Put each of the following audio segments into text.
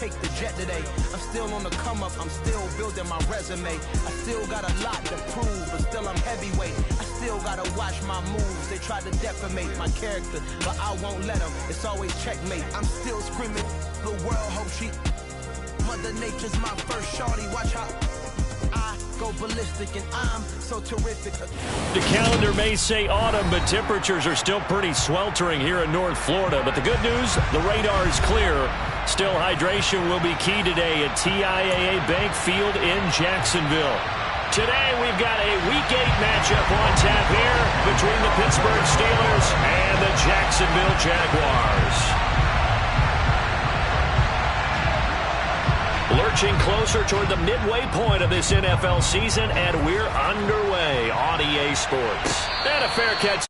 take the jet today. I'm still on the come up, I'm still building my resume. I still got a lot to prove, but still I'm heavyweight. I still gotta watch my moves. They try to defamate my character, but I won't let them. It's always checkmate. I'm still screaming, the world hope she. Mother Nature's my first shorty. Watch how I go ballistic, and I'm so terrific. The calendar may say autumn, but temperatures are still pretty sweltering here in North Florida. But the good news, the radar is clear. Still, hydration will be key today at TIAA Bank Field in Jacksonville. Today, we've got a Week 8 matchup on tap here between the Pittsburgh Steelers and the Jacksonville Jaguars. Lurching closer toward the midway point of this NFL season, and we're underway on EA Sports. And a fair catch.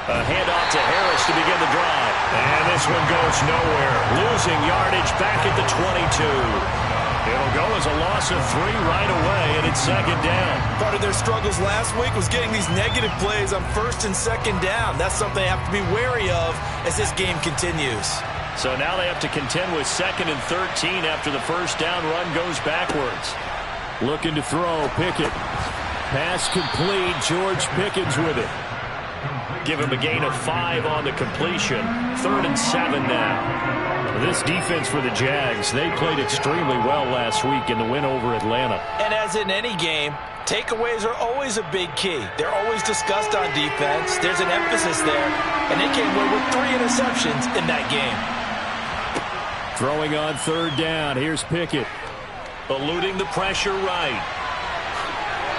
A handoff to Harris to begin the drive. And this one goes nowhere. Losing yardage back at the 22. It'll go as a loss of 3 right away, and it's second down. Part of their struggles last week was getting these negative plays on first and second down. That's something they have to be wary of as this game continues. So now they have to contend with second and 13 after the first down run goes backwards. Looking to throw, Pickett. Pass complete, George Pickens with it. Give him a gain of 5 on the completion. 3rd and 7 now. This defense for the Jags, they played extremely well last week in the win over Atlanta. And as in any game, takeaways are always a big key. They're always discussed on defense. There's an emphasis there. And they came away with 3 interceptions in that game. Throwing on 3rd down. Here's Pickett. Eluding the pressure right.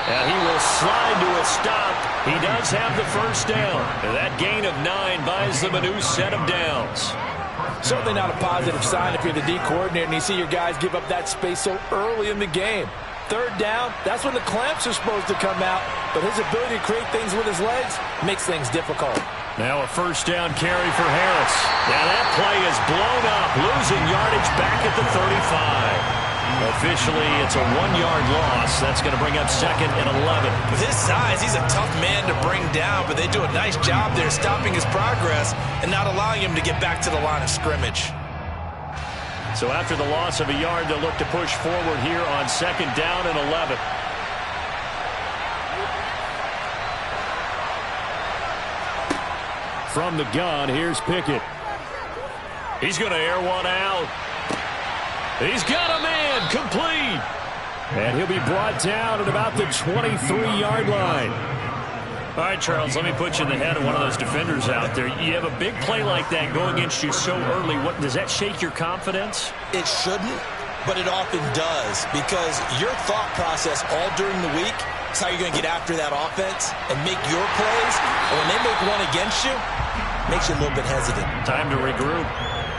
And he will slide to a stop. He does have the first down. And that gain of 9 buys them a new set of downs. Certainly not a positive sign if you're the D coordinator and you see your guys give up that space so early in the game. 3rd down, that's when the clamps are supposed to come out. But his ability to create things with his legs makes things difficult. Now a first down carry for Harris. Now that play is blown up, losing yardage back at the 35. Officially, it's a 1-yard loss. That's going to bring up 2nd and 11. With his size, he's a tough man to bring down, but they do a nice job there stopping his progress and not allowing him to get back to the line of scrimmage. So after the loss of a yard, they'll look to push forward here on 2nd down and 11. From the gun, here's Pickett. He's going to air one out. He's got a man complete. And he'll be brought down at about the 23-yard line. All right, Charles, let me put you in the head of one of those defenders out there. You have a big play like that go against you so early. What does that shake your confidence? It shouldn't, but it often does, because your thought process all during the week is how you're going to get after that offense and make your plays. And when they make one against you, it makes you a little bit hesitant. Time to regroup.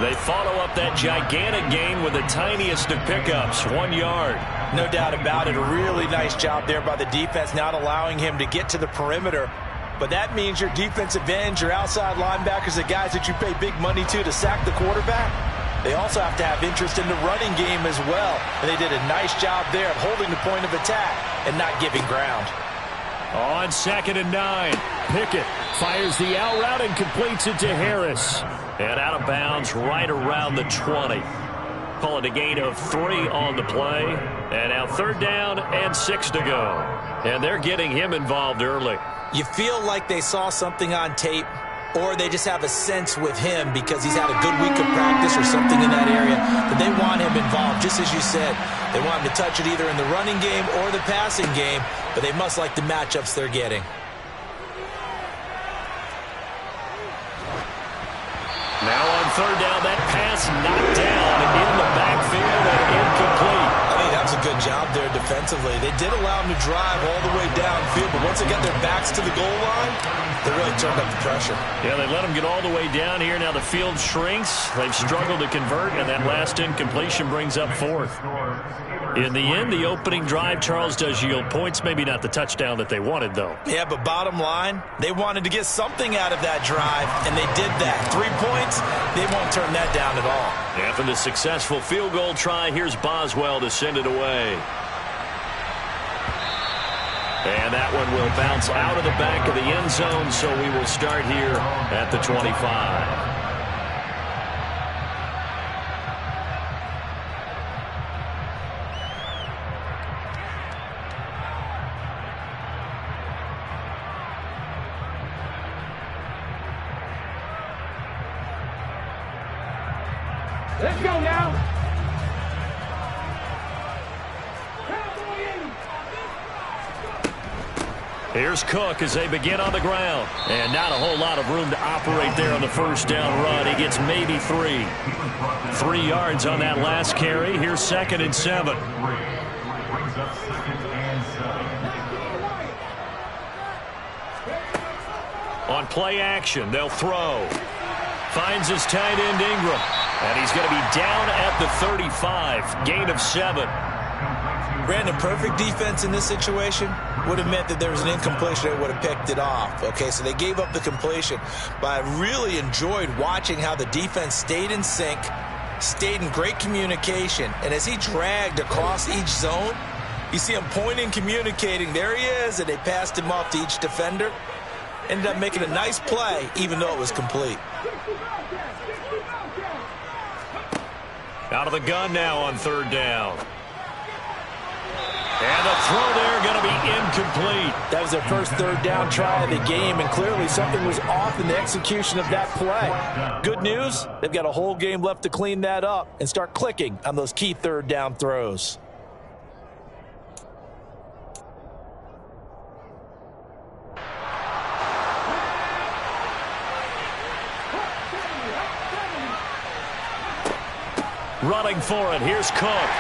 They follow up that gigantic gain with the tiniest of pickups, 1 yard. No doubt about it. A really nice job there by the defense, not allowing him to get to the perimeter. But that means your defensive ends, your outside linebackers, the guys that you pay big money to sack the quarterback, they also have to have interest in the running game as well. And they did a nice job there of holding the point of attack and not giving ground. On 2nd and 9, Pickett fires the out route and completes it to Harris. And out of bounds right around the 20. Call it a gain of 3 on the play. And now 3rd down and 6 to go. And they're getting him involved early. You feel like they saw something on tape, or they just have a sense with him because he's had a good week of practice or something in that area that they want him involved. Just as you said, they want him to touch it either in the running game or the passing game, but they must like the matchups they're getting. Now on 3rd down, that pass knocked down in the backfield and incomplete. I think that's a good good job there defensively. They did allow them to drive all the way downfield, but once they got their backs to the goal line, they really turned up the pressure. Yeah, they let them get all the way down here. Now the field shrinks. They've struggled to convert, and that last incompletion brings up fourth. In the end, the opening drive, Charles, does yield points. Maybe not the touchdown that they wanted, though. Yeah, but bottom line, they wanted to get something out of that drive, and they did that. 3 points, they won't turn that down at all. After the successful field goal try, here's Boswell to send it away. And that one will bounce out of the back of the end zone, so we will start here at the 25. Let's go now. Here's Cook as they begin on the ground. And not a whole lot of room to operate there on the first down run. He gets maybe 3. 3 yards on that last carry. Here's 2nd and 7. On play action, they'll throw. Finds his tight end Ingram. And he's going to be down at the 35. Gain of 7. Brandon, perfect defense in this situation would have meant that there was an incompletion. They would have picked it off. Okay, so they gave up the completion. But I really enjoyed watching how the defense stayed in sync, stayed in great communication. And as he dragged across each zone, you see him pointing, communicating. There he is, and they passed him off to each defender. Ended up making a nice play, even though it was complete. Out of the gun now on 3rd down. And the throw there going to be incomplete. That was their first 3rd down try of the game, and clearly something was off in the execution of that play. Good news, they've got a whole game left to clean that up and start clicking on those key 3rd down throws. Running for it, here's Cook.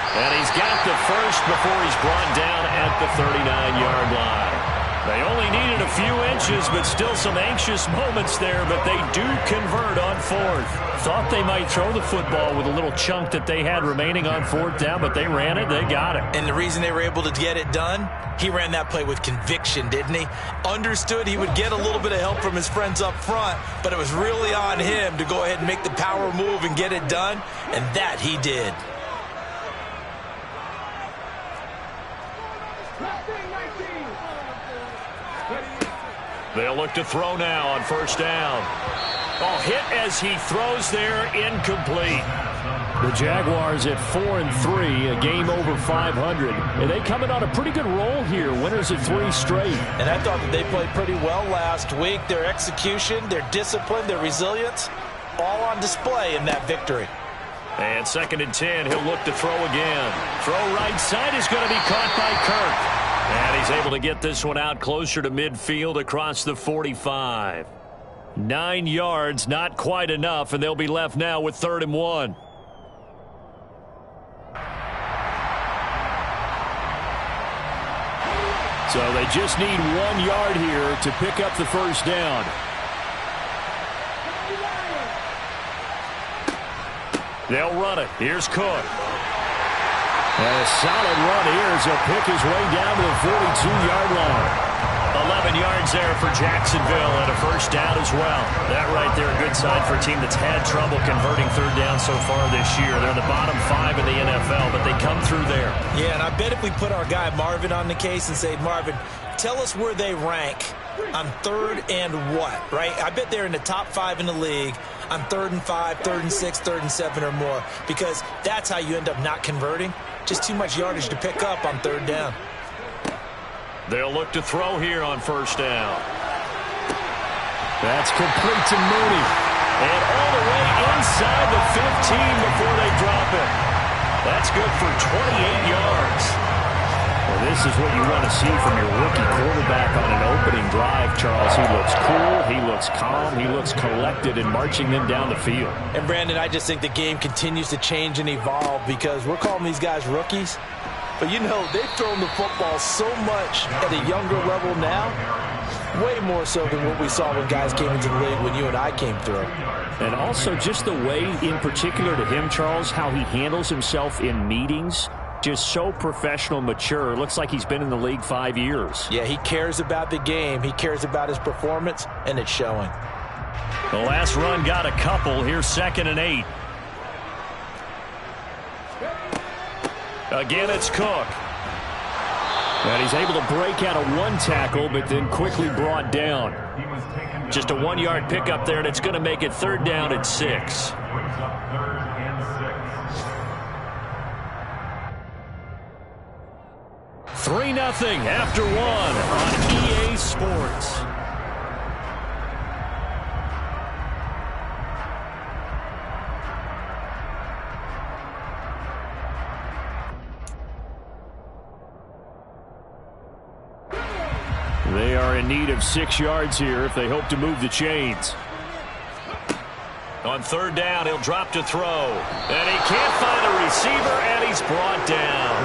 And he's got the first before he's brought down at the 39-yard line. They only needed a few inches, but still some anxious moments there, but they do convert on 4th. Thought they might throw the football with a little chunk that they had remaining on 4th down, but they ran it, they got it. And the reason they were able to get it done, he ran that play with conviction, didn't he? Understood he would get a little bit of help from his friends up front, but it was really on him to go ahead and make the power move and get it done, and that he did. They'll look to throw now on 1st down. Oh, hit as he throws there, incomplete. The Jaguars at 4-3, a game over 500. And they coming on a pretty good roll here, winners of 3 straight. And I thought that they played pretty well last week. Their execution, their discipline, their resilience, all on display in that victory. And 2nd and 10, he'll look to throw again. Throw right side is going to be caught by Kirk. And he's able to get this one out closer to midfield across the 45. 9 yards, not quite enough, and they'll be left now with 3rd and 1. So they just need 1 yard here to pick up the first down. They'll run it. Here's Cook. And a solid run here as he'll pick his way down to the 42-yard line. 11 yards there for Jacksonville and a first down as well. That right there, a good sign for a team that's had trouble converting 3rd down so far this year. They're the bottom 5 in the NFL, but they come through there. Yeah, and I bet if we put our guy Marvin on the case and say, Marvin, tell us where they rank on 3rd and what, right? I bet they're in the top 5 in the league on 3rd and 5, 3rd and 6, 3rd and 7 or more, because that's how you end up not converting. Just too much yardage to pick up on 3rd down. They'll look to throw here on 1st down. That's complete to Mooney. And all the way inside the 15 before they drop it. That's good for 28 yards. This is what you want to see from your rookie quarterback on an opening drive, Charles. He looks cool, he looks calm, he looks collected in marching them down the field. And, Brandon, I just think the game continues to change and evolve because we're calling these guys rookies. But, you know, they've thrown the football so much at a younger level now, way more so than what we saw when guys came into the league when you and I came through. And also just the way, in particular to him, Charles, how he handles himself in meetings. Just so professional, mature. Looks like he's been in the league 5 years. Yeah, he cares about the game. He cares about his performance, and it's showing. The last run got a couple. Here's 2nd and 8. Again, it's Cook. And he's able to break out of one tackle, but then quickly brought down. Just a 1-yard pickup there, and it's going to make it 3rd down and 6. 3-0 after 1 on EA Sports. They are in need of 6 yards here if they hope to move the chains. On 3rd down, he'll drop to throw. And he can't find a receiver, and he's brought down.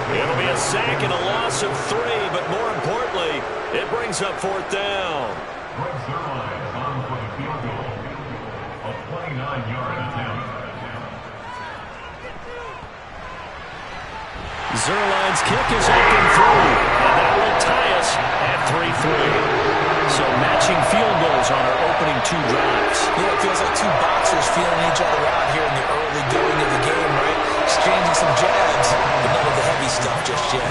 It'll be a sack and a loss of 3, but more importantly, it brings up 4th down. Greg Zuerlein is on for the field goal. A 29-yard attempt. Zuerlein's kick is up and through, and that will tie us at 3-3. So matching field goals on our opening 2 drives. Yeah, it feels like 2 boxers feeling each other out here in the early going of the game, right? Exchanging some jabs, but none of the heavy stuff just yet.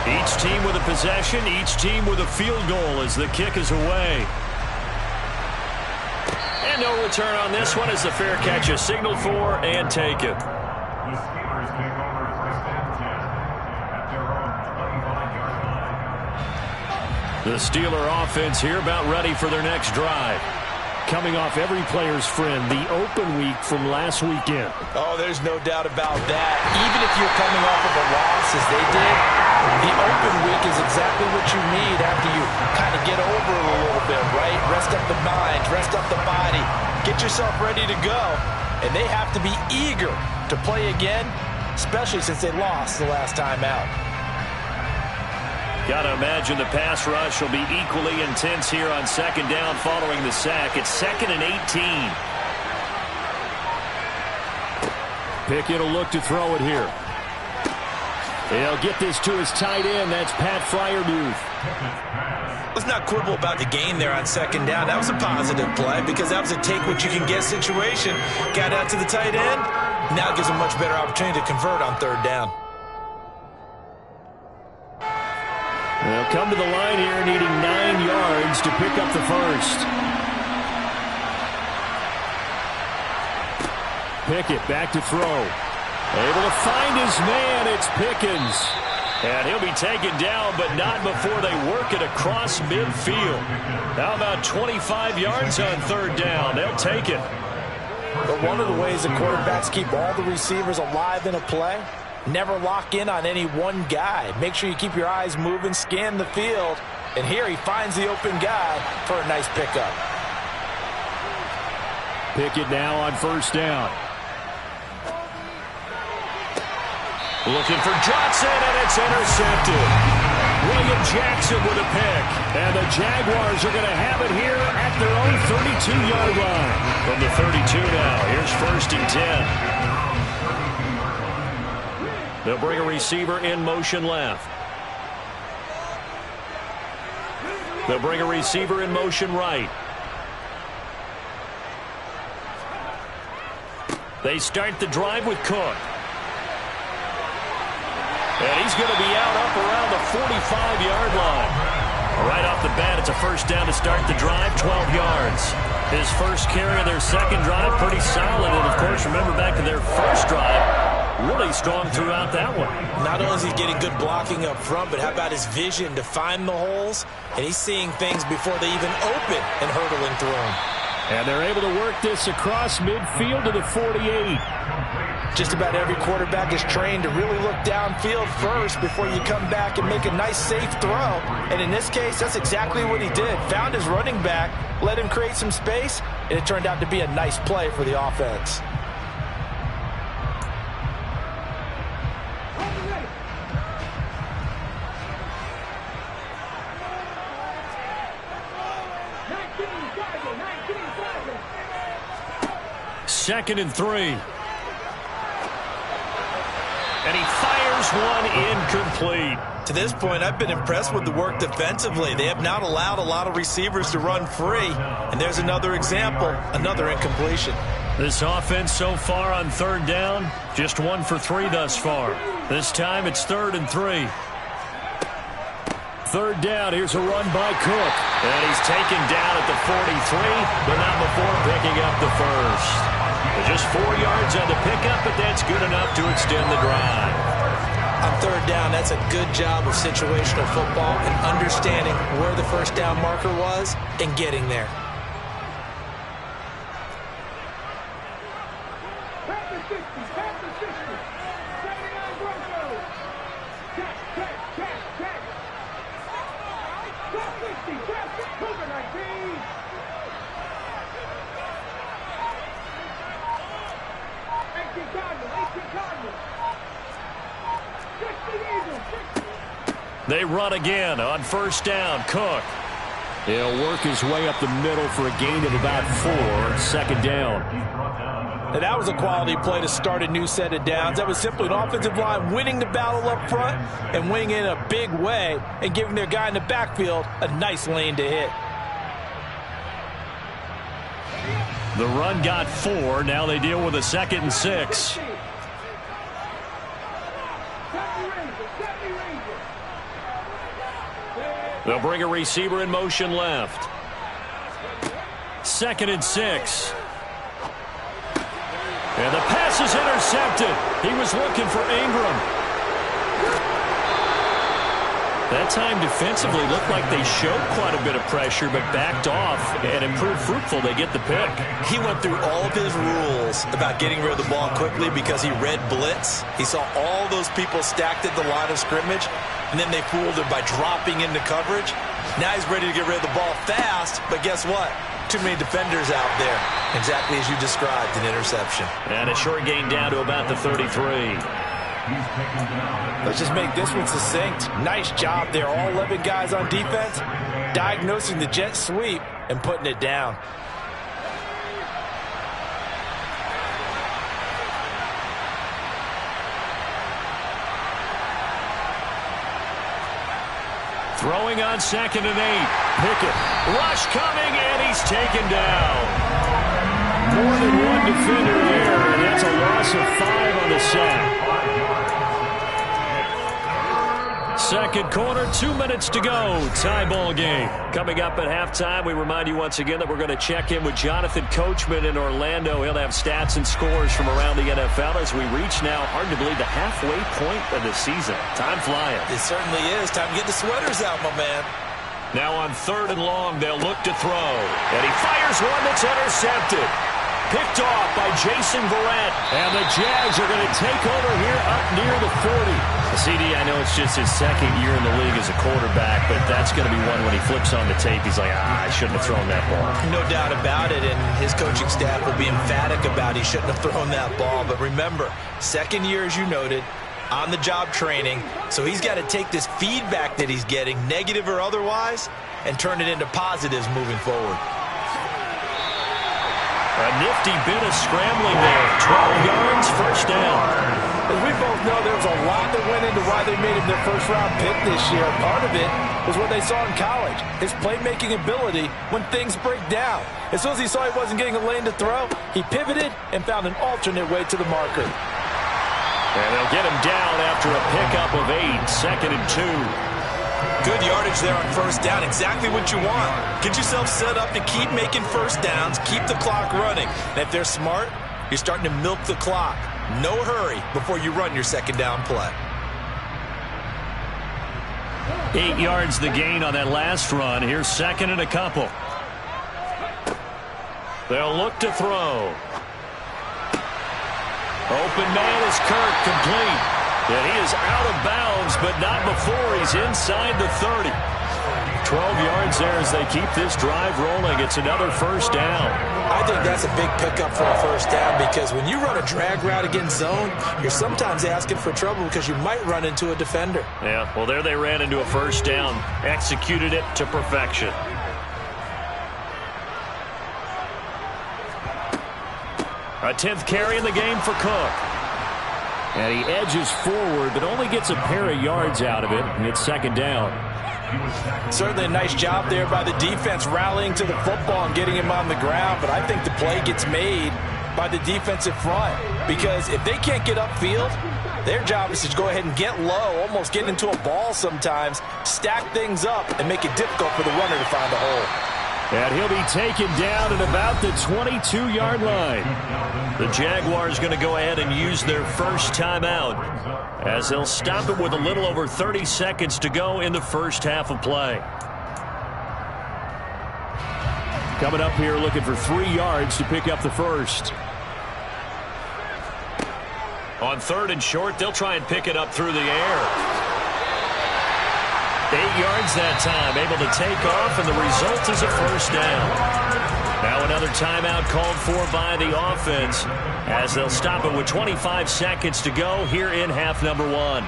Each team with a possession, each team with a field goal as the kick is away. And no return on this one as the fair catch is signaled for and taken. The Steelers take over 1st and 10 at their own 25-yard line. The Steeler offense here about ready for their next drive. Coming off every player's friend, the open week from last weekend. Oh, there's no doubt about that. Even if you're coming off of a loss as they did, the open week is exactly what you need after you kind of get over it a little bit, right? Rest up the mind, rest up the body, get yourself ready to go. And they have to be eager to play again, especially since they lost the last time out. Got to imagine the pass rush will be equally intense here on 2nd down following the sack. It's 2nd and 18. Pickett will look to throw it here. He'll get this to his tight end. That's Pat Freiermuth. Let's not quibble about the gain there on 2nd down. That was a positive play because that was a take-what-you-can-get situation. Got out to the tight end. Now gives a much better opportunity to convert on 3rd down. They'll come to the line here needing 9 yards to pick up the first. Pickett back to throw. Able to find his man. It's Pickens. And he'll be taken down, but not before they work it across midfield. How about 25 yards on 3rd down? They'll take it. But one of the ways the quarterbacks keep all the receivers alive in a play, never lock in on any one guy. Make sure you keep your eyes moving, scan the field. And here he finds the open guy for a nice pickup. Pickett now on 1st down. Looking for Johnson, and it's intercepted. William Jackson with a pick. And the Jaguars are going to have it here at their own 32-yard line. From the 32 now, here's 1st and 10. They'll bring a receiver in motion left. They'll bring a receiver in motion right. They start the drive with Cook. And he's going to be out up around the 45-yard line. Right off the bat, it's a 1st down to start the drive, 12 yards. His first carry of their 2nd drive, pretty solid. And, of course, remember back to their first drive, really strong throughout that one. Not only is he getting good blocking up front, but how about his vision to find the holes? And he's seeing things before they even open and hurdling through them. And they're able to work this across midfield to the 48. Just about every quarterback is trained to really look downfield first before you come back and make a nice, safe throw. And in this case, that's exactly what he did. Found his running back, let him create some space, and it turned out to be a nice play for the offense. Second and 3. And he fires one incomplete. To this point, I've been impressed with the work defensively. They have not allowed a lot of receivers to run free. And there's another example, another incompletion. This offense so far on third down, just 1 for 3 thus far. This time it's 3rd and 3. Third down, here's a run by Cook. And he's taken down at the 43, but not before picking up the first. Just 4 yards on the pickup, but that's good enough to extend the drive. On third down, that's a good job of situational football and understanding where the first down marker was and getting there. They run again on first down. Cook. He'll work his way up the middle for a gain of about 4. Second down. Now that was a quality play to start a new set of downs. That was simply an offensive line winning the battle up front and winning in a big way and giving their guy in the backfield a nice lane to hit. The run got 4. Now they deal with a 2nd and 6. They'll bring a receiver in motion left. 2nd and 6. And the pass is intercepted. He was looking for Ingram. That time defensively looked like they showed quite a bit of pressure but backed off and improved fruitful. They get the pick. He went through all of his rules about getting rid of the ball quickly because he read blitz. He saw all those people stacked at the line of scrimmage, and then they fooled him by dropping into coverage. Now he's ready to get rid of the ball fast, but guess what? Too many defenders out there. Exactly as you described, an interception. And a short gain down to about the 33. Let's just make this one succinct. Nice job there. All 11 guys on defense diagnosing the jet sweep and putting it down. Throwing on 2nd and 8. Pickett. Rush coming, and he's taken down. More than one defender there, and that's a loss of 5 on the sack. Second quarter, 2 minutes to go. Tie ball game. Coming up at halftime, we remind you once again that we're going to check in with Jonathan Coachman in Orlando. He'll have stats and scores from around the NFL as we reach now, hard to believe, the halfway point of the season. Time flying. It certainly is. Time to get the sweaters out, my man. Now on 3rd and long, they'll look to throw. And he fires one that's intercepted. Picked off by Jason Verrett. And the Jags are going to take over here up near the 40. CD, I know it's just his 2nd year in the league as a quarterback, but that's going to be one when he flips on the tape. He's like, I shouldn't have thrown that ball. No doubt about it, and his coaching staff will be emphatic about he shouldn't have thrown that ball. But remember, 2nd year, as you noted, on-the-job training. So he's got to take this feedback that he's getting, negative or otherwise, and turn it into positives moving forward. A nifty bit of scrambling there. 12 yards, first down. As we both know, there was a lot that went into why they made him their first-round pick this year. Part of it was what they saw in college, his playmaking ability when things break down. As soon as he saw he wasn't getting a lane to throw, he pivoted and found an alternate way to the marker. And they'll get him down after a pickup of 8, 2nd and 2. Good yardage there on first down. Exactly what you want. Get yourself set up to keep making first downs, keep the clock running. And if they're smart, you're starting to milk the clock. No hurry before you run your 2nd down play. 8 yards the gain on that last run. Here's 2nd and a couple. They'll look to throw. Open man is Kirk, complete. And he is out of bounds, but not before he's inside the 30. 12 yards there as they keep this drive rolling. It's another first down. I think that's a big pickup for a first down because when you run a drag route against zone, you're sometimes asking for trouble because you might run into a defender. Yeah, well, there they ran into a first down. Executed it to perfection. A 10th carry in the game for Cook. And he edges forward, but only gets a pair of yards out of it. And it's second down. Certainly a nice job there by the defense rallying to the football and getting him on the ground. But I think the play gets made by the defensive front because if they can't get upfield, their job is to go ahead and get low, almost get into a ball sometimes, stack things up, and make it difficult for the runner to find a hole. And he'll be taken down at about the 22-yard line. The Jaguars going to go ahead and use their first timeout as they'll stop it with a little over 30 seconds to go in the first half of play. Coming up here looking for 3 yards to pick up the first. On 3rd and short, they'll try and pick it up through the air. 8 yards that time, able to take off, and the result is a first down. Now another timeout called for by the offense as they'll stop it with 25 seconds to go here in half number 1.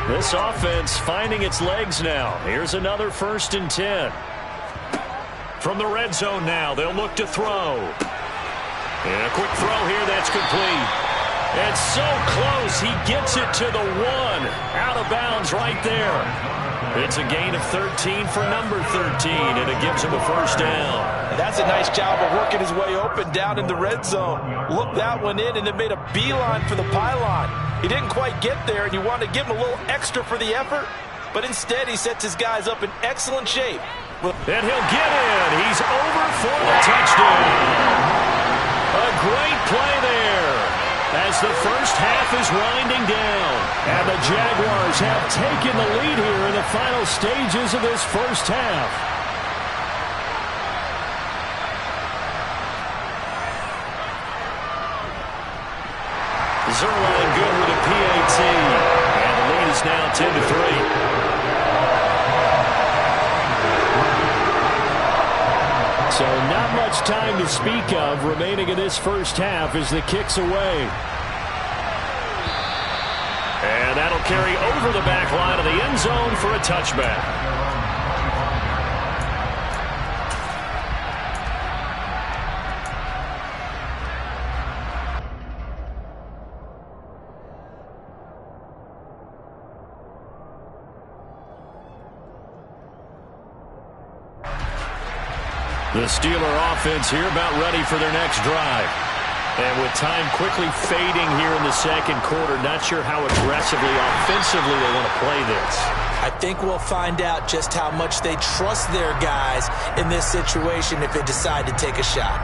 This offense finding its legs now. Here's another 1st and 10. From the red zone now, they'll look to throw. And a quick throw here, that's complete. And so close, he gets it to the 1. Out of bounds right there. It's a gain of 13 for number 13, and it gives him a first down. That's a nice job of working his way open down in the red zone. Looked that one in and then made a beeline for the pylon. He didn't quite get there, and you wanted to give him a little extra for the effort, but instead he sets his guys up in excellent shape. And he'll get in. He's over for the touchdown. A great play there as the first half is winding down. And the Jaguars have taken the lead here in the final stages of this first half. Zuerlein good with a PAT. And the lead is now 10-3. So not much time to speak of remaining in this first half as the kick's away. And that'll carry over the back line of the end zone for a touchback. The Steeler offense here about ready for their next drive. And with time quickly fading here in the second quarter, not sure how aggressively, offensively they want to play this. I think we'll find out just how much they trust their guys in this situation if they decide to take a shot.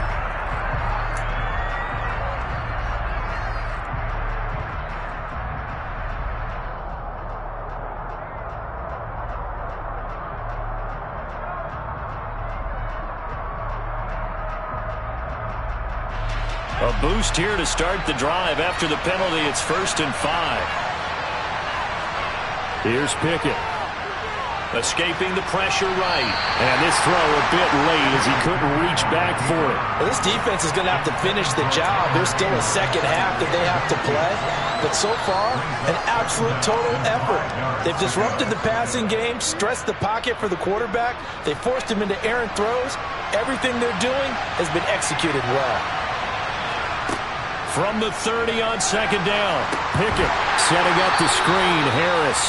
A boost here to start the drive after the penalty. It's 1st and 5. Here's Pickett. Escaping the pressure right. And this throw a bit late as he couldn't reach back for it. Well, this defense is going to have to finish the job. There's still a second half that they have to play. But so far, an absolute total effort. They've disrupted the passing game, stressed the pocket for the quarterback. They forced him into errant throws. Everything they're doing has been executed well. From the 30 on second down. Pickett setting up the screen. Harris.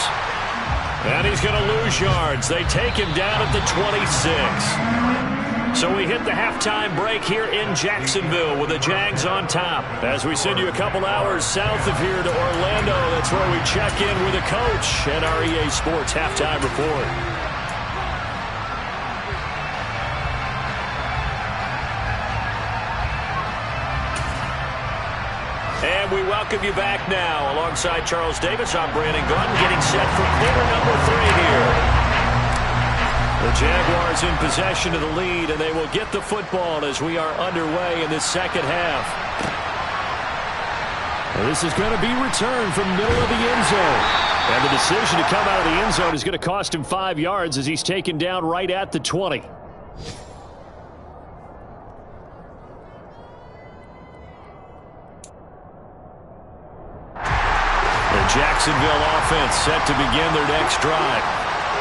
And he's going to lose yards. They take him down at the 26. So we hit the halftime break here in Jacksonville with the Jags on top. As we send you a couple hours south of here to Orlando, that's where we check in with the coach at our EA Sports Halftime Report. And we welcome you back now. Alongside Charles Davis, I'm Brandon Gordon, getting set for quarter number 3 here. The Jaguars in possession of the lead, and they will get the football as we are underway in this second half. And this is going to be returned from middle of the end zone. And the decision to come out of the end zone is going to cost him 5 yards as he's taken down right at the 20. The Jacksonville offense set to begin their next drive.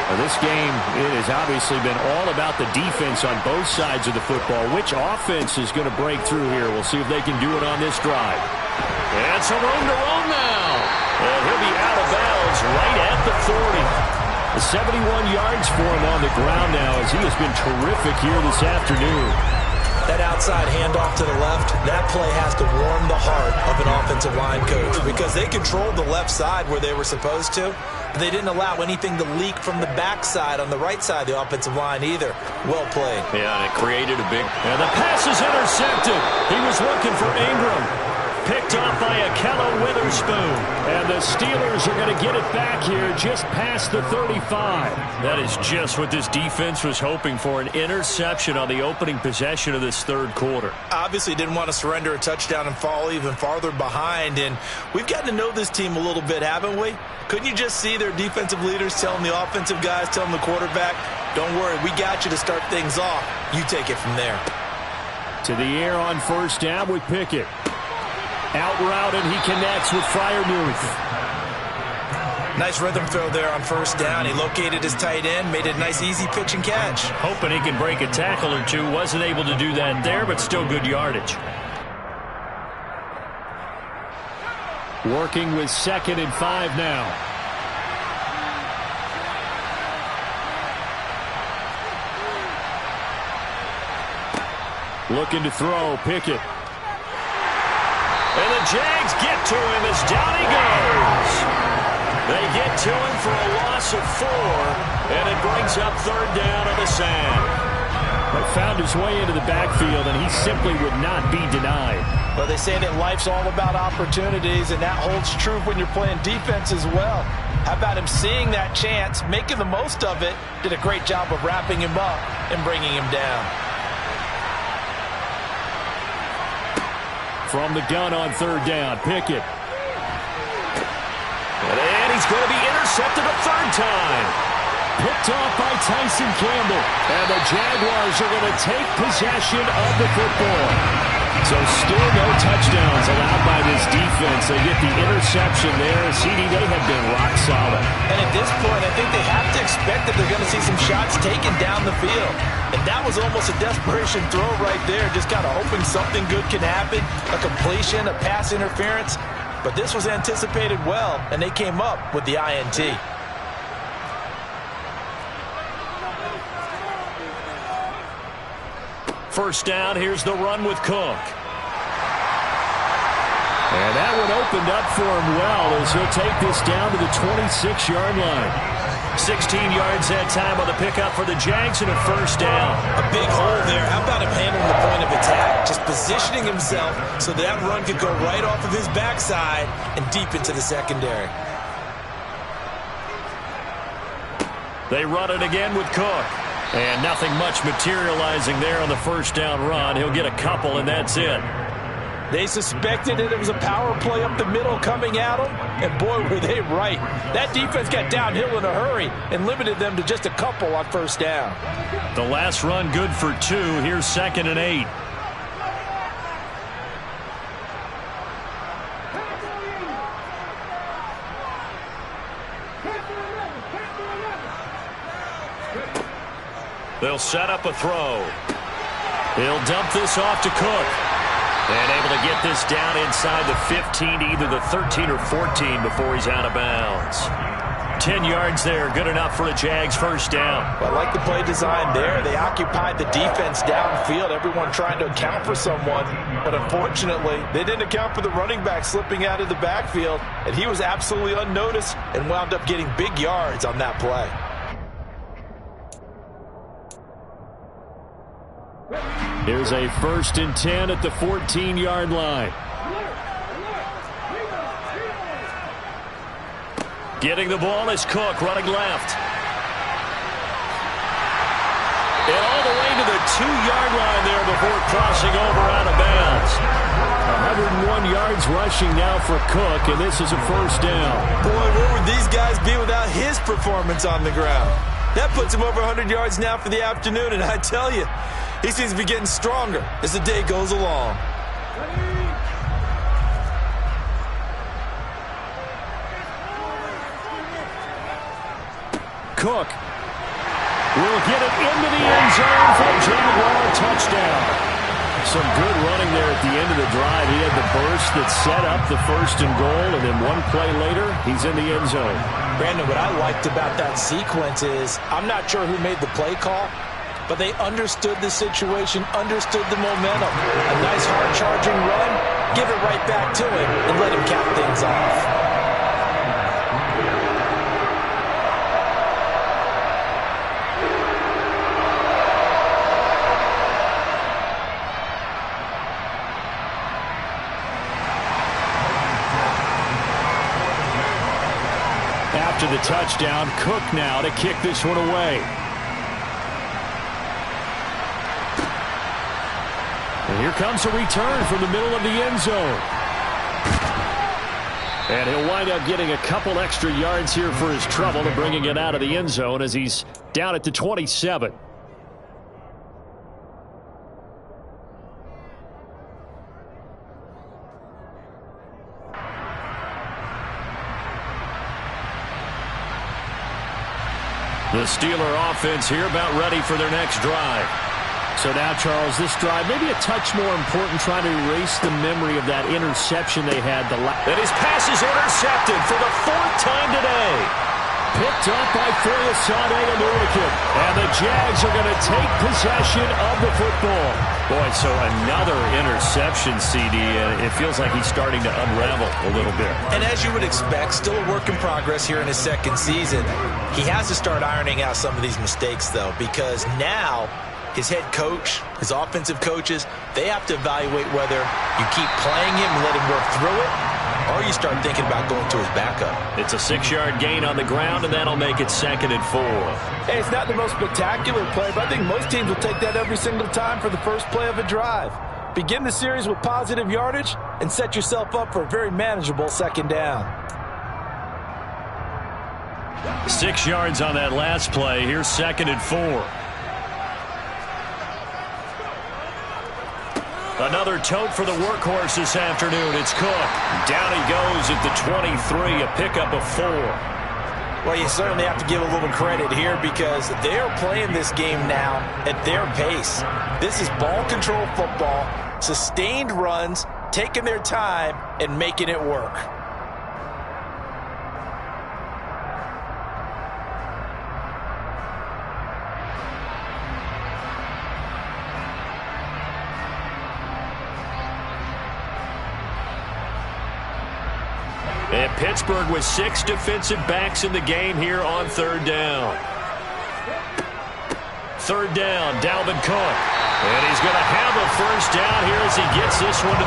Now this game, it has obviously been all about the defense on both sides of the football. Which offense is going to break through here? We'll see if they can do it on this drive. And some room to roam now. And he'll be out of bounds right at the 40. 71 yards for him on the ground now as he has been terrific here this afternoon. That outside handoff to the left, that play has to warm the heart of an offensive line coach because they controlled the left side where they were supposed to. But they didn't allow anything to leak from the backside on the right side of the offensive line either. Well played. Yeah, and it created a big... And the pass is intercepted. He was looking for Ingram. Picked off by Ahkello Witherspoon. And the Steelers are going to get it back here just past the 35. That is just what this defense was hoping for, an interception on the opening possession of this third quarter. Obviously didn't want to surrender a touchdown and fall even farther behind. And we've gotten to know this team a little bit, haven't we? Couldn't you just see their defensive leaders telling the offensive guys, telling the quarterback, don't worry, we got you to start things off. You take it from there. To the air on first down with Pickett. Out route, and he connects with Freiermuth. Nice rhythm throw there on first down. He located his tight end, made it a nice, easy pitch and catch. Hoping he can break a tackle or two. Wasn't able to do that there, but still good yardage. Working with 2nd and 5 now. Looking to throw, Pickett. And the Jags get to him as down he goes. They get to him for a loss of 4, and it brings up 3rd down on the sand. But found his way into the backfield, and he simply would not be denied. Well, they say that life's all about opportunities, and that holds true when you're playing defense as well. How about him seeing that chance, making the most of it, did a great job of wrapping him up and bringing him down. From the gun on 3rd down, Pickett. And he's going to be intercepted a 3rd time. Picked off by Tyson Campbell. And the Jaguars are going to take possession of the football. So still no touchdowns allowed by this defense. They get the interception there. CD, they have been rock solid. And at this point, I think they have to expect that they're going to see some shots taken down the field. And that was almost a desperation throw right there, just kind of hoping something good can happen, a completion, a pass interference. But this was anticipated well, and they came up with the INT. First down, here's the run with Cook. And that one opened up for him well as he'll take this down to the 26-yard line. 16 yards that time on the pickup for the Jags and a first down. A big hole there. How about him handling the point of attack? Just positioning himself so that run could go right off of his backside and deep into the secondary. They run it again with Cook. And nothing much materializing there on the first down run. He'll get a couple, and that's it. They suspected that it was a power play up the middle coming at them, and boy, were they right. That defense got downhill in a hurry and limited them to just a couple on first down. The last run good for 2. Here's 2nd and 8. They'll set up a throw. He'll dump this off to Cook. And able to get this down inside the 15, either the 13 or 14 before he's out of bounds. 10 yards there, good enough for a Jags first down. Well, I like the play design there. They occupied the defense downfield, everyone trying to account for someone. But unfortunately, they didn't account for the running back slipping out of the backfield. And he was absolutely unnoticed and wound up getting big yards on that play. Here's a 1st and 10 at the 14-yard line. Getting the ball is Cook running left. 2-yard line there before crossing over out of bounds. 101 yards rushing now for Cook, and this is a first down. Boy, where would these guys be without his performance on the ground? That puts him over 100 yards now for the afternoon, and I tell you, he seems to be getting stronger as the day goes along. Cook will get it into the end zone for a Jaguar touchdown. Some good running there at the end of the drive. He had the burst that set up the 1st and goal, and then one play later, he's in the end zone. Brandon, what I liked about that sequence is I'm not sure who made the play call, but they understood the situation, understood the momentum. A nice hard-charging run, give it right back to him, and let him cap things off. After the touchdown, Cook now to kick this one away. And here comes a return from the middle of the end zone. And he'll wind up getting a couple extra yards here for his trouble and bringing it out of the end zone as he's down at the 27. The Steeler offense here about ready for their next drive. So now, Charles, this drive maybe a touch more important, trying to erase the memory of that interception they had. And his pass is intercepted for the 4th time today. Picked up by Foyesade and Hurricane. And the Jags are going to take possession of the football. Boy, so another interception, CD. It feels like he's starting to unravel a little bit. And as you would expect, still a work in progress here in his 2nd season. He has to start ironing out some of these mistakes, though, because now his head coach, his offensive coaches, they have to evaluate whether you keep playing him and let him work through it, or you start thinking about going to his backup. It's a 6-yard gain on the ground, and that'll make it 2nd and 4. Hey, it's not the most spectacular play, but I think most teams will take that every single time for the first play of a drive. Begin the series with positive yardage and set yourself up for a very manageable 2nd down. 6 yards on that last play. Here's 2nd and 4. Another tote for the workhorse this afternoon. It's Cook. Down he goes at the 23, a pickup of 4. Well, you certainly have to give a little credit here because they are playing this game now at their pace. This is ball control football, sustained runs, taking their time, and making it work. And Pittsburgh with 6 defensive backs in the game here on 3rd down. 3rd down, Dalvin Cook. And he's going to have a first down here as he gets this one to